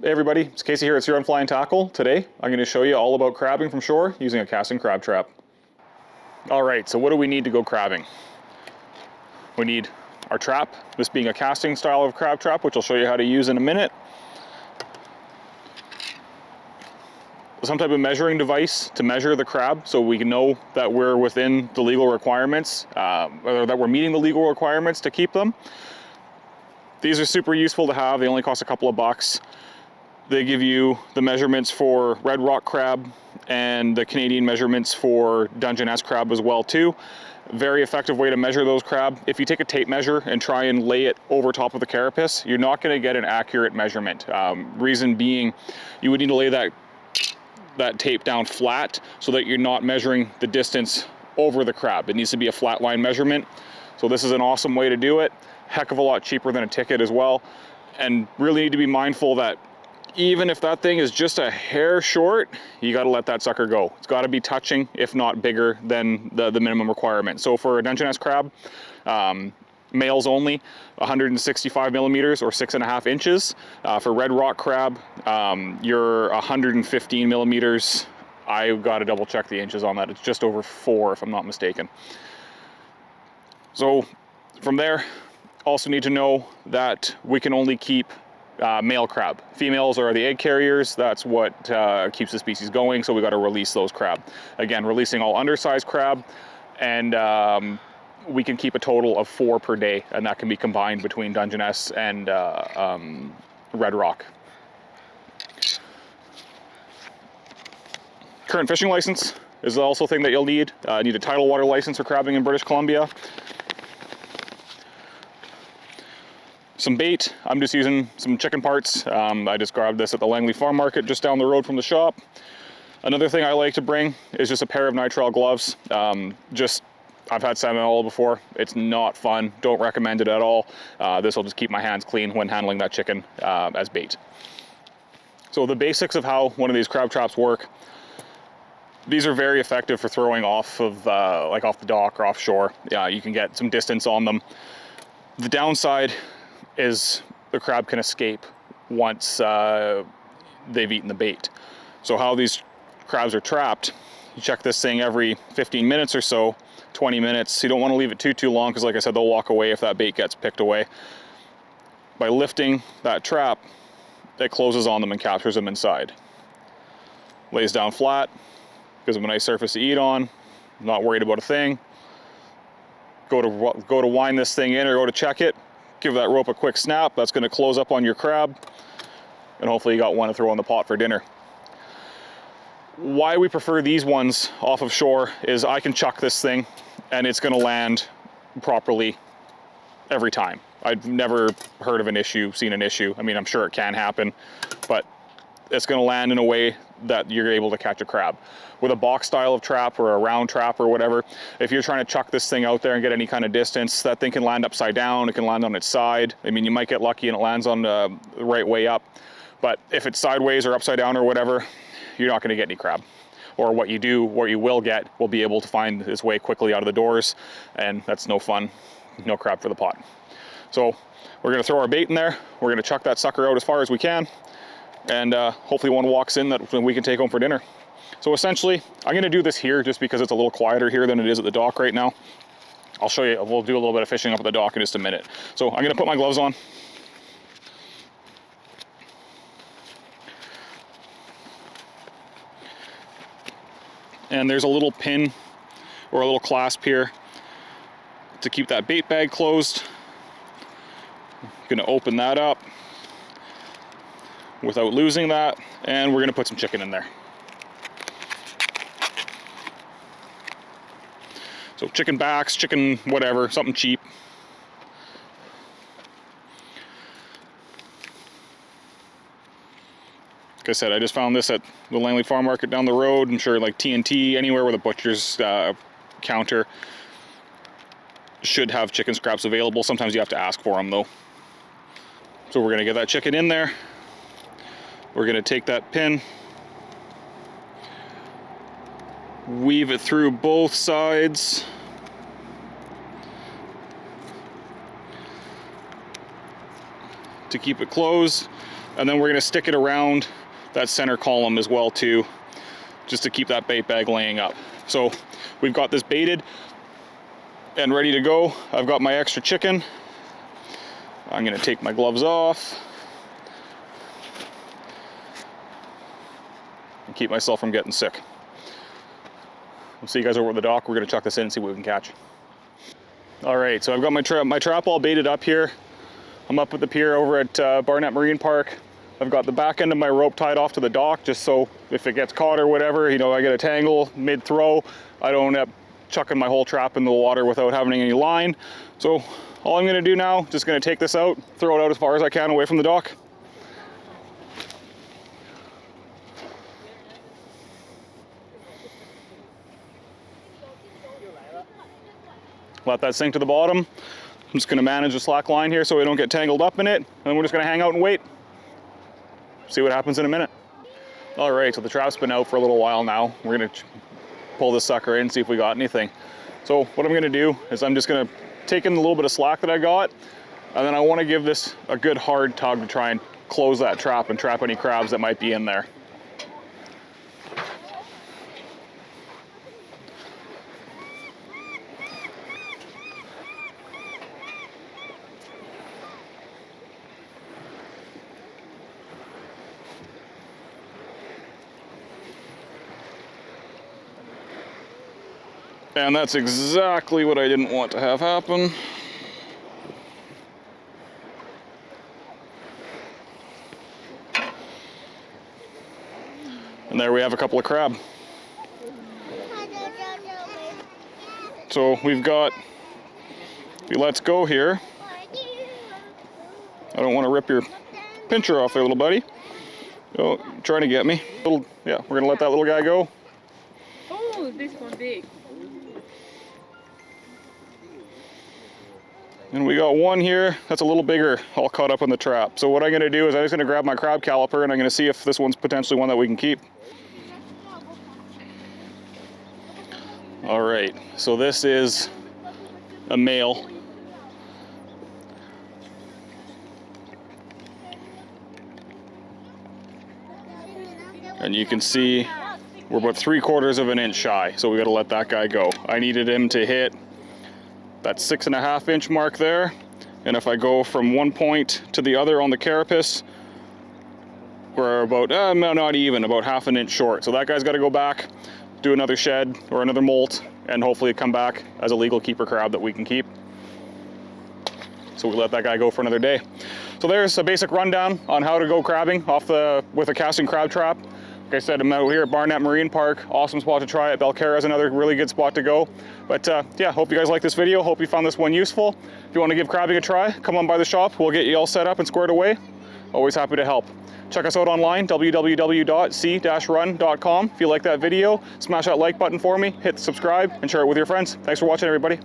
Hey everybody, it's Casey here at Huron Fly and Tackle. Today I'm going to show you all about crabbing from shore using a casting crab trap. Alright, so what do we need to go crabbing? We need our trap, this being a casting style of crab trap, which I'll show you how to use in a minute. Some type of measuring device to measure the crab so we can know that we're within the legal requirements, or that we're meeting the legal requirements to keep them. These are super useful to have. They only cost a couple of bucks. They give you the measurements for red rock crab and the Canadian measurements for Dungeness crab as well too. Very effective way to measure those crab. If you take a tape measure and try and lay it over top of the carapace, you're not going to get an accurate measurement. Reason being, you would need to lay that tape down flat so that you're not measuring the distance over the crab. It needs to be a flat line measurement. So this is an awesome way to do it. Heck of a lot cheaper than a ticket as well. And really need to be mindful that even if that thing is just a hair short, you got to let that sucker go. It's got to be touching, if not bigger than the minimum requirement. So for a Dungeness crab, males only, 165 millimeters or 6.5 inches. For red rock crab, you're 115 millimeters. I got to double check the inches on that. It's just over 4 if I'm not mistaken. So from there, also need to know that we can only keep male crab. Females are the egg carriers. That's what keeps the species going, so we got to release those crab. Again, releasing all undersized crab, and we can keep a total of 4 per day, and that can be combined between Dungeness and red rock. Current fishing license is also a thing that you'll need. Need a tidal water license for crabbing in British Columbia. Some bait, I'm just using some chicken parts. I just grabbed this at the Langley Farm Market just down the road from the shop. Another thing I like to bring is just a pair of nitrile gloves. I've had salmonella before. It's not fun. Don't recommend it at all. This will just keep my hands clean when handling that chicken as bait. So the basics of how one of these crab traps work. These are very effective for throwing off of like off the dock or offshore. You can get some distance on them. The downside is the crab can escape once they've eaten the bait. So how these crabs are trapped, you check this thing every 15 minutes or so, 20 minutes. You don't want to leave it too long because, like I said, they'll walk away if that bait gets picked away. By lifting that trap, it closes on them and captures them inside. Lays down flat, gives them a nice surface to eat on, not worried about a thing. Go to wind this thing in or go to check it, give that rope a quick snap. That's going to close up on your crab, and hopefully you got one to throw in the pot for dinner. Why we prefer these ones off of shore is I can chuck this thing and it's going to land properly every time. I've never heard of an issue, seen an issue. I mean, I'm sure it can happen, but it's going to land in a way that you're able to catch a crab. With a box style of trap or a round trap or whatever, if you're trying to chuck this thing out there and get any kind of distance, that thing can land upside down, it can land on its side. I mean, you might get lucky and it lands on the right way up, but if it's sideways or upside down or whatever, you're not going to get any crab. Or what you will get, will be able to find its way quickly out of the doors, and that's no fun, no crab for the pot. So we're going to throw our bait in there, we're going to chuck that sucker out as far as we can, and hopefully one walks in that we can take home for dinner. So essentially, I'm going to do this here just because it's a little quieter here than it is at the dock right now. I'll show you, we'll do a little bit of fishing up at the dock in just a minute. So I'm going to put my gloves on. And there's a little pin or a little clasp here to keep that bait bag closed. I'm going to open that up without losing that, and we're going to put some chicken in there. So chicken backs, chicken whatever, something cheap. Like I said, I just found this at the Langley Farm Market down the road. I'm sure like TNT, anywhere with a butcher's counter should have chicken scraps available. Sometimes you have to ask for them though. So we're gonna get that chicken in there. We're gonna take that pin, weave it through both sides. to keep it closed. And then we're gonna stick it around that center column as well too, just to keep that bait bag laying up. So we've got this baited and ready to go. I've got my extra chicken. I'm gonna take my gloves off and keep myself from getting sick. We'll see you guys over at the dock. We're gonna chuck this in and see what we can catch. All right, so I've got my trap all baited up here. I'm up at the pier over at Barnett Marine Park. I've got the back end of my rope tied off to the dock, just so if it gets caught or whatever, you know, I get a tangle mid-throw, I don't end up chucking my whole trap in the water without having any line. So all I'm gonna do now, just gonna take this out, throw it out as far as I can away from the dock. Let that sink to the bottom. I'm just gonna manage the slack line here so we don't get tangled up in it, and then we're just gonna hang out and wait. See what happens in a minute. All right, so the trap's been out for a little while now. We're gonna pull this sucker in, see if we got anything. So what I'm gonna do is I'm just gonna take in a little bit of slack that I got, and then I wanna give this a good hard tug to try and close that trap and trap any crabs that might be in there. And that's exactly what I didn't want to have happen. And there we have a couple of crab. So we've got the Let's Go here. I don't want to rip your pincher off there, little buddy. Oh, trying to get me. Yeah, we're gonna let that little guy go. Oh, this one big. And we got one here that's a little bigger, all caught up in the trap. So what I'm gonna do is I'm just gonna grab my crab caliper and I'm gonna see if this one's potentially one that we can keep. All right, so this is a male. And you can see we're about 3/4 of an inch shy, so we gotta let that guy go. I needed him to hit that 6.5 inch mark there, and if I go from one point to the other on the carapace, we're about, not even, about 1/2 inch short. So that guy's gotta go back, do another shed or another molt, and hopefully come back as a legal keeper crab that we can keep. So we let that guy go for another day. So there's a basic rundown on how to go crabbing with a casting crab trap. Like I said, I'm out here at Barnett Marine Park. Awesome spot to try it. Belcarra is another really good spot to go. But yeah, hope you guys like this video. Hope you found this one useful. If you want to give crabbing a try, come on by the shop. We'll get you all set up and squared away. Always happy to help. Check us out online, www.c-run.com. If you like that video, smash that like button for me, hit subscribe, and share it with your friends. Thanks for watching, everybody.